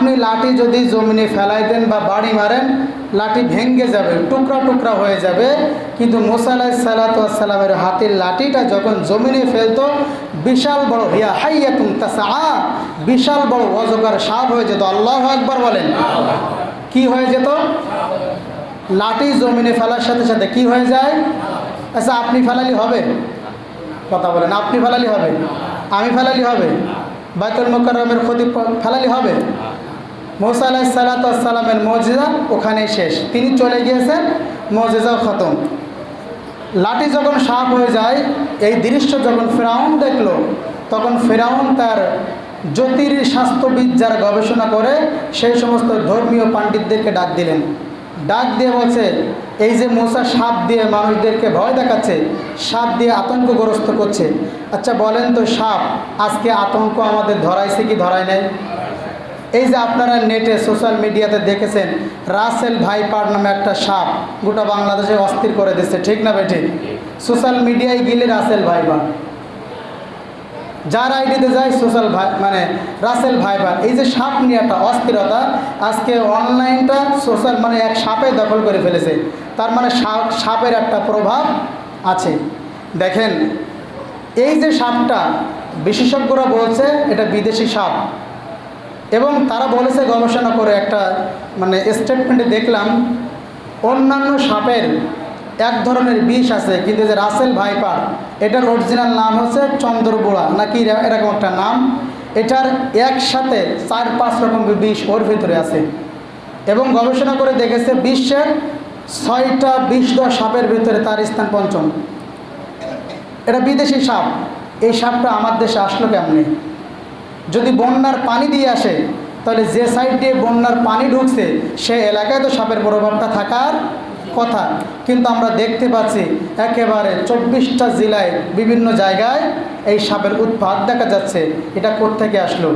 আপনি লাঠি যদি জমিনে ফেলাই দেন বা বাড়ি মারেন, লাঠি ভেঙে যাবে, টুকরা টুকরা হয়ে যাবে। কিন্তু মুসা আলাইহিস সালাতু ওয়াস সালামের হাতের লাঠিটা যখন জমিনে ফেলতো, বিশাল বড় হিয়া হাইয়াতুন তাসআ, বিশাল বড় অজগর সাপ হয়ে যেত। আল্লাহু আকবার বলেন। কি হয়ে যেত? লাঠি জমিনে ফেলার সাথে সাথে কি হয়ে যায়? আচ্ছা, আপনি ফেলালি হবে? কথা বলেন, আপনি ফেলালি হবে? আমি ফেলালি হবে? বাইতুল মুকাররমের খতিব ফেলালি হবে? মুসা আলাইহিস সালাতু ওয়াস সালামের মুজিজা ওখানেই শেষ, তিনি চলে গিয়েছেন, মুজিজাও খতম। লাঠি যখন সাপ হয়ে যায়, এই দৃশ্য যখন ফেরাউন দেখলো, তখন ফেরাউন তার জ্যোতির্শাস্ত্রবিদ যারা গবেষণা করে সেই সমস্ত ধর্মীয় পণ্ডিতদেরকে ডাক দিলেন। ডাক দিয়ে বলছে, এই যে মুসা সাপ দিয়ে মানুষদেরকে ভয় দেখাচ্ছে, সাপ দিয়ে আতঙ্কগ্রস্ত করছে, আচ্ছা বলেন তো, সাপ আজকে আতঙ্ক আমাদের ধরাইছে কি ধরায় নাই? এই যে আপনারা নেটে সোশ্যাল মিডিয়াতে দেখেছেন, রাসেল ভাইপার নামে একটা সাপ গোটা বাংলাদেশে অস্থির করে দিচ্ছে, ঠিক না বেঠিক? সোশ্যাল মিডিয়ায় গেলে রাসেল ভাইপার, যার আইডিতে যায় সোশ্যাল রাসেল ভাইপার, এই যে সাপ নিয়ে একটা অস্থিরতা, আজকে অনলাইনটা সোশ্যাল এক সাপে দখল করে ফেলেছে। তার সাপের একটা প্রভাব আছে। দেখেন, এই যে সাপটা, বিশেষজ্ঞরা বলছে এটা বিদেশি সাপ, এবং তারা বলেছে গবেষণা করে একটা স্টেটমেন্টে দেখলাম, অন্যান্য সাপের এক ধরনের বিষ আছে, কিন্তু যে রাসেল ভাইপার, এটার অরিজিনাল নাম হচ্ছে চন্দ্রবোড়া নাকি এরকম একটা নাম। এটার একসাথে 4-5 রকম বিষ ওর ভিতরে আছে, এবং গবেষণা করে দেখেছে বিশ্বের 6টা বিষধর সাপের ভিতরে তার স্থান 5ম। এটা বিদেশি সাপ। এই সাপটা আমার দেশে আসলো কেমনে? যদি বন্যার পানি দিয়ে আসে, তাহলে যে সাইড দিয়ে বন্যার পানি ঢুকছে সে এলাকায় তো সাপের প্রভাবটা থাকার কথা, কিন্তু আমরা দেখতে পাচ্ছি একেবারে 24টা জেলায় বিভিন্ন জায়গায় এই সাপের উৎপাত দেখা যাচ্ছে। এটা কোত্থেকে আসলো?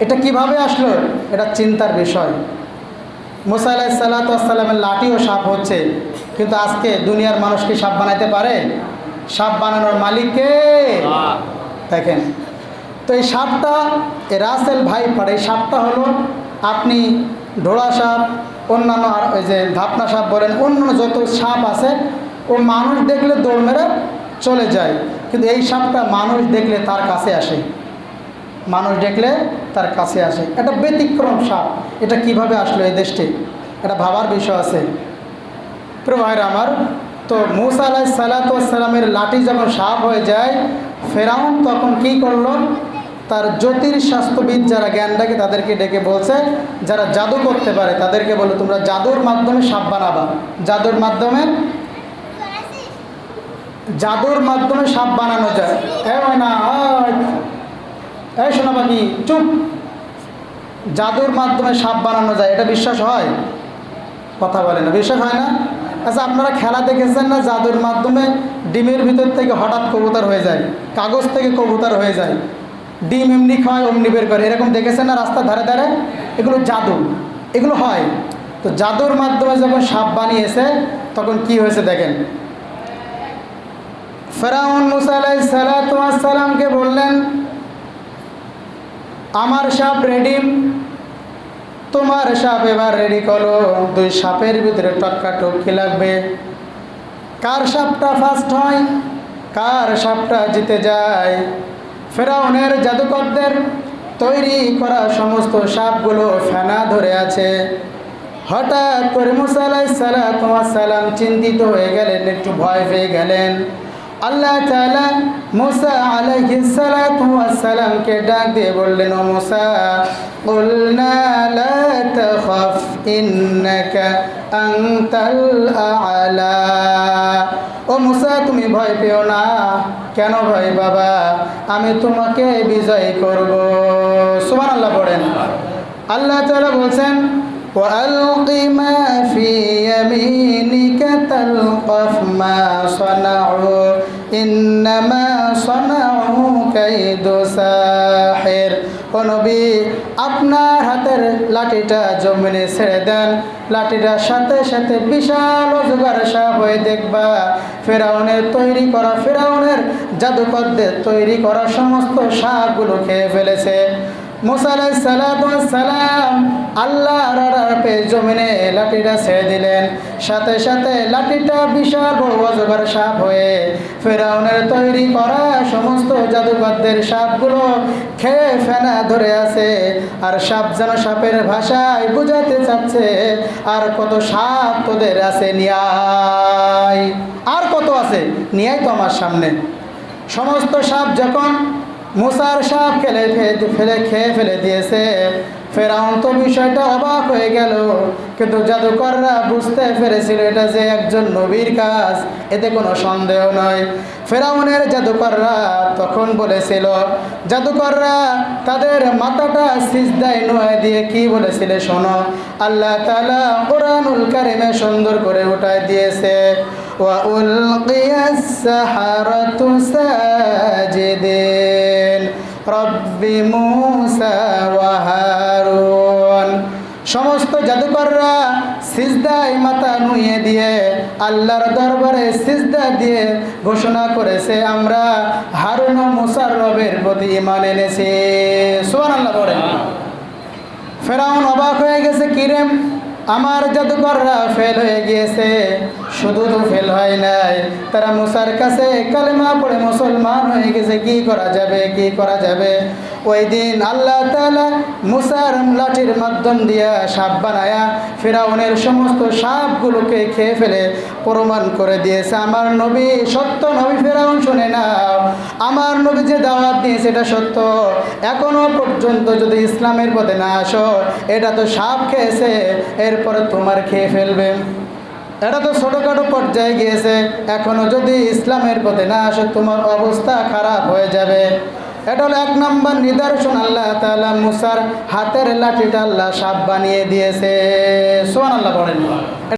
এটা কিভাবে আসলো? এটা চিন্তার বিষয়। মুসা আলাইহিস সালাতু ওয়াস সালামের লাঠিও সাপ হচ্ছে, কিন্তু আজকে দুনিয়ার মানুষ কি সাপ বানাইতে পারে? সাপ বানানোর মালিক কে? দেখেন তো, এই সাপটা, এই রাসেল ভাইপার, এই সাপটা হলো, আপনি ঢোড়া সাপ, অন্যান্য ওই যে ধাপনা সাপ বলেন, অন্যান্য যত সাপ আছে, ও মানুষ দেখলে দৌড় মেরে চলে যায়, কিন্তু এই সাপটা মানুষ দেখলে তার কাছে আসে, মানুষ দেখলে তার কাছে আসে। এটা ব্যতিক্রম সাপ। এটা কিভাবে আসলো এই দেশটি? এটা ভাবার বিষয় আছে। প্রিয় ভাইরা আমার, তো মুসা আলাইহিস সালাতু ওয়াস সালামের লাঠি যখন সাপ হয়ে যায়, ফেরাউন তখন কি করলো? তার জ্যোতির্শাস্ত্রবিদ যারা জ্ঞানটাকে, তাদেরকে ডেকে বলছে, যারা জাদু করতে পারে তাদেরকে বলো, তোমরা জাদুর মাধ্যমে সাপ বানাবা। জাদুর মাধ্যমে সাপ বানানো যায়। এই শোনা বাকি চুপ। জাদুর মাধ্যমে সাপ বানানো যায়, এটা বিশ্বাস হয়? কথা বলে না, বিশ্বাস হয় না? আচ্ছা, আপনারা খেলা দেখেছেন না, জাদুর মাধ্যমে ডিমের ভিতর থেকে হঠাৎ কবুতর হয়ে যায়, কাগজ থেকে কবুতর হয়ে যায়, ডিম এমনি খায় অমনি বের করে, এরকম দেখেছেন না রাস্তার ধারে ধারে? এগুলো জাদু, এগুলো হয়। তো জাদুর মাধ্যমে যখন সাপ বানিয়েছে, তখন কি হয়েছে দেখেন। ফেরাউন মুসা আলাইহিস সালাতু ওয়াস সালামকে বললেন, আমার সাপ রেডি, তোমার সাপ এবার রেডি করো। 2 সাপের ভিতরে টক্কাটক্কি লাগবে, কার সাপটা ফার্স্ট হয়, কার সাপটা জিতে যায়। ফেরাউনের জাদুকরদের তৈরি করা সমস্ত সাপগুলো ফেনা ধরে আছে। হঠাৎ করে মুসা আলাইহিস সালাতু ওয়াস সালাম চিন্তিত হয়ে গেলেন, একটু ভয় পেয়ে গেলেন। আল্লাহ তাআলা মুসা আলাইহিস সালাতু ওয়াস সালামকে ডাক দিয়ে বললেন, ও মুসা, কুলনা লা তাখাফ ইন্নাকা আনতাল আ'লা। ও মুসা, তুমি ভয় পেও না। কেন ভয় বাবা? আমি তোমাকে বিজয় করব। সুবহানাল্লাহ পড়েন। আল্লাহ তাআলা বলছেন, وَأَلْقِ مَا فِي يَمِينِكَ تَلْقَفْ مَا صَنَعُوا إِنَّمَا صَنَعُوا كَيْدُ سَاحِرٍ। ও নবী, আপনার হাতের লাঠিটা জমিনে ছেড়ে দেন, লাঠিটার সাথে সাথে বিশাল অজগর সাপ হয়ে দেখবা ফেরাউনের তৈরি করা, ফেরাউনের জাদুকরদের তৈরি করা সমস্ত সাপগুলো খেয়ে ফেলেছে। মুসা আলাইহিস সালাতু ওয়াস সালাম আল্লাহর অর্ডার পেয়ে জমিনে লাঠিটা ছেড়ে দিলেন। সাথে সাথে লাঠিটা বিশাল বড় অজগর সাপ হয়ে ফেরাউনের তৈরি করা সমস্ত জাদুকরদের সাপগুলো খেয়ে ফেনা ধরে আছে। আর সাপ যেন সাপের ভাষায় বুঝাতে চাচ্ছে, আর কত সাপ তোদের আছে নিয়াই, আর কত আছে নিয়াই তো আমার সামনে। সমস্ত সাপ যখন মুসার সাপ খেয়ে ফেলে দিয়েছে, ফেরাউন তো বিষয়টা অবাক হয়ে গেল, কিন্তু জাদুকররা বুঝতে পেরেছিল এটা যে একজন নবীর কাজ, এতে কোনো সন্দেহ নয়। ফেরাউনের জাদুকররা তখন বলেছিল, জাদুকররা তাদের মাথাটা সিজদায় নুয়ে দিয়ে কি বলেছিল শোনো, আল্লাহ তাআলা কুরআনুল কারীমে সুন্দর করে উঠায় দিয়েছে, ওয়া উলকিয়াস সাহারাতু সাজিদিন রব্বি মুসা ওয়া হারুন। সমস্ত জাদুকররা সিজদায় মাথা নুয়ে দিয়ে আল্লাহর দরবারে সিজদা দিয়ে ঘোষণা করেছে, আমরা হারুন ও মুসার রবের প্রতি ঈমান এনেছি। সুবহানাল্লাহ বলেন। ফেরাউন অবাক হয়ে গেছে, কিরে আমার জাদুকররা ফেল হয়ে গিয়েছে। শুধু তো ফেল হয় নাই, তারা মুসার কাছে কালেমা পড়ে মুসলমান হয়ে গেছে। কি করা যাবে, কি করা যাবে? ওই দিন আল্লাহ তাআলা মুসার লাঠির মাধ্যম দিয়া সাপ বানায়া ফেরাউনের সমস্ত সাপগুলোকে খেয়ে ফেলে প্রমাণ করে দিয়েছে আমার নবী সত্য নবী। ফেরাউন শুনে নাও, আমার নবী যে দাওয়াত দিয়েছে এটা সত্য। এখনো পর্যন্ত যদি ইসলামের পথে না আসো, এটা তো সাপ খেয়েছে, এরপরে তোমার খেয়ে ফেলবে। এটা তো ছোটোখাটো পর্যায়ে গিয়েছে, এখনো যদি ইসলামের পথে না আসো তোমার অবস্থা খারাপ হয়ে যাবে। এটা হলো 1 নম্বর নিদর্শন, আল্লাহ তাআলা মুসার হাতের লাঠিটা আল্লাহ সাপ বানিয়ে দিয়েছে। সুবহানাল্লাহ বলেন।